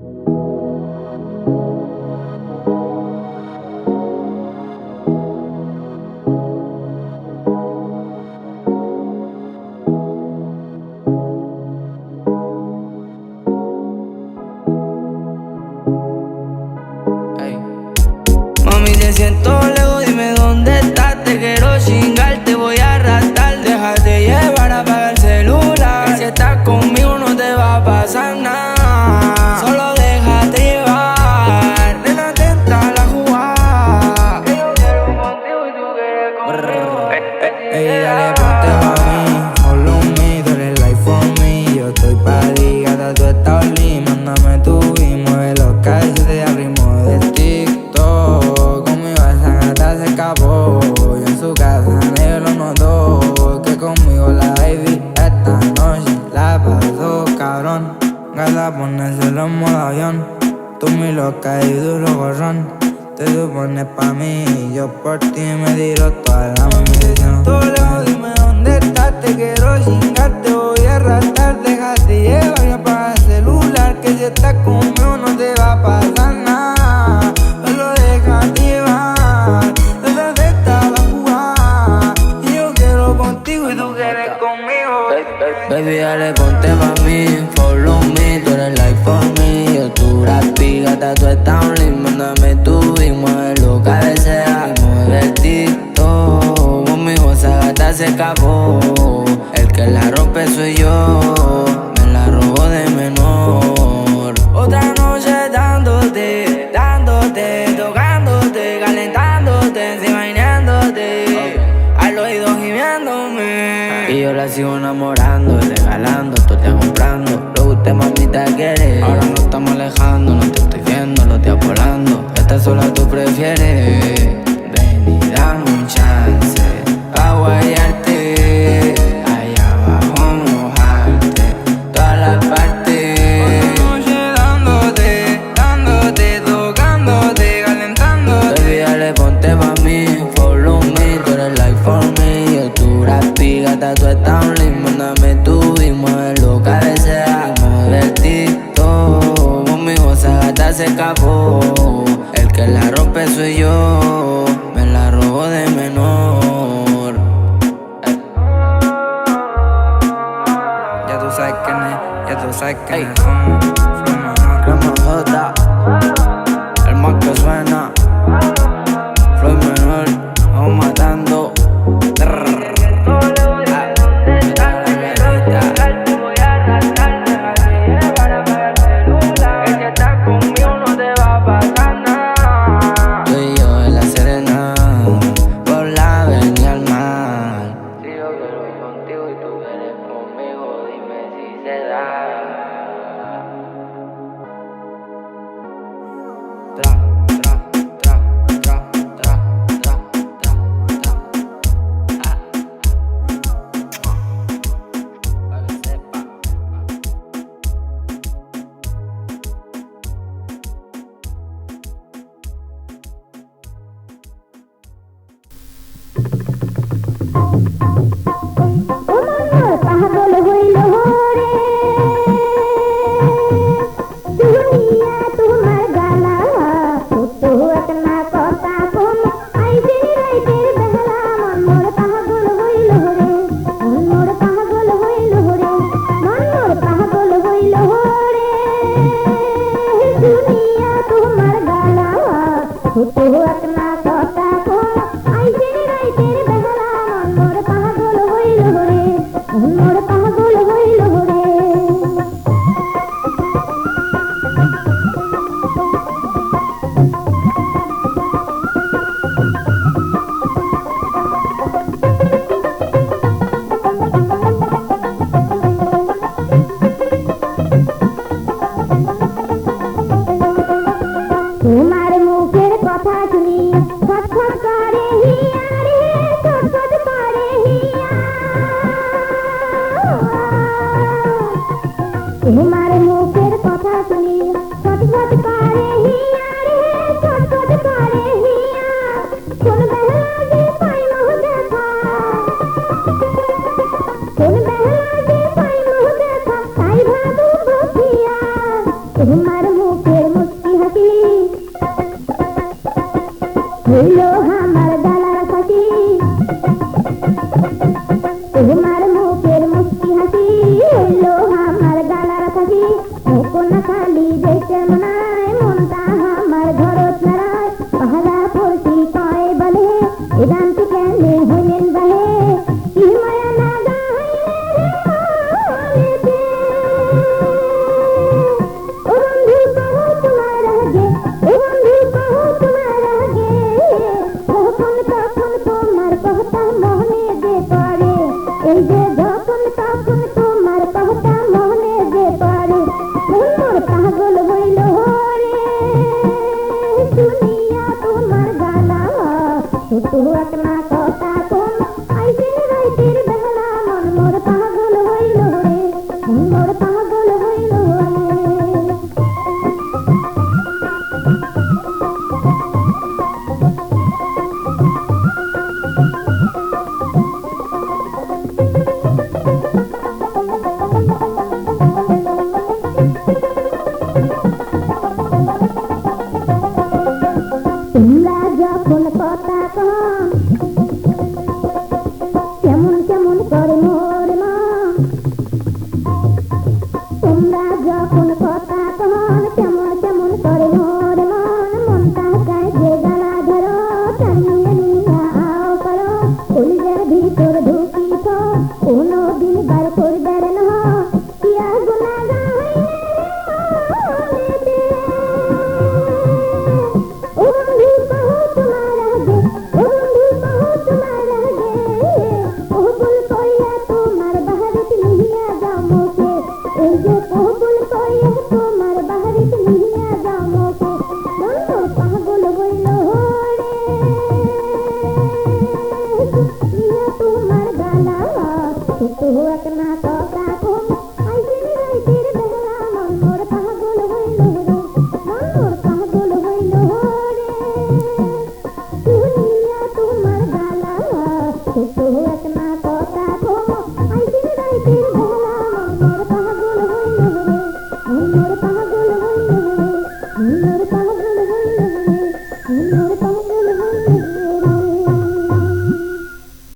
Mami, te siento lejos, dime dónde estás. Te quiero chingar, te voy a arrastrar. Déjate llevar, apaga el celular. Que si estás conmigo no te va a pasar nada. Solo déjate llevar. Nena, atenta la jugada. Que yo quiero contigo y tú quieres conmigo. Ey, dale, ponte pa' mí, follow me, tú eres life for me. Yo estoy pa' ti, gata, tú estás only. Mándame tu y mueve los calles de al ritmo de TikTok. Conmigo esa gata se escapó, y en su casa nadie lo notó. Que conmigo la baby esta noche la pasó cabrón. Gata, ponérselo en modo avión. Tú mi loca y duro gorrón. Te supones pa' mí y yo por ti me tiro toda la misión. Tú lejos, dime dónde estás, te quiero chingar, te voy a arrastrar. Déjate llevar y apaga el celular, que si estás conmigo no te va a pasar nada. Solo déjate llevar, detrás está la jugada. Y yo quiero contigo y tú quieres conmigo. Baby, dale, ponte pa' mí, follow me, tú eres life for me. Yo tu rapi, gata, tú estás only. Mándame tu y mueve lo que desea. Mueve el TikTok, conmigo esa gata se escapó. El que la rompe soy yo, me la robo de menor. Otra noche dándote, dándote, tocándote, calentándote, encima bañándote, al oído gimiéndome. Y yo la sigo enamorando, regalando, tú te comprando lo que usted mamita quiere. Ahora nos estamos alejando, no te estoy viendo, lo estoy volando. Esta sola tú prefieres. Ven y dame un chance pa' guayarte, allá abajo mojarte, todas las partes. Otra noche dándote, dándote, tocándote, calentándote. Baby, dale, ponte pa' mí, follow me, tú eres life for me. Yo tu rapi, gata, tú estás only. Mándame tu y mueve lo que desea. Mueve el TikTok, conmigo esa gata se escapó. El que la rompe soy yo, me la robo de menor. Ya tú sabes quién es, ya tú sabes quién es. Flow menor. Crema J, el más que suena. Floyd menor, vamos matando. Tú y yo en la Serena, por la avenida al mar. Si yo quiero ir contigo y tú quieres conmigo, dime si se da. Tra, tra, tra, tra, tra, tra, tra, tra. Pa' que sepa. পাগল হইল রে দুনিয়া তোমার গালা তো একটা কথা কম আইবে রাইতের বেলা মন পাগল হইল রে মন পাগল হইল রে মন পাগল হইল রে দুনিয়া তোমার গালা তো একটা কথা কম আইবে রাইতের বেলা মন পাগল হইল রে মন পাগল হইল রে তোমার মুখের কথা শুনি ছটফট করে হিয়া রে ছটফট করে হিয়া তোমার মুখের কথা শুনি ছটফট করে হিয়া রে ছটফট করে হিয়া কোন বেলা যে পাই মোহ দেখা কোন বেলা যে পাই মোহ দেখা তাই ভাবো বসিয়া তোমার মুখের মুচকি হাসি হইল আমার গলার ফাঁসি তোমার মুখের মুচকি হাসি হইল আমার গলার ফাঁসি মুখ না খালি দেখতে মনা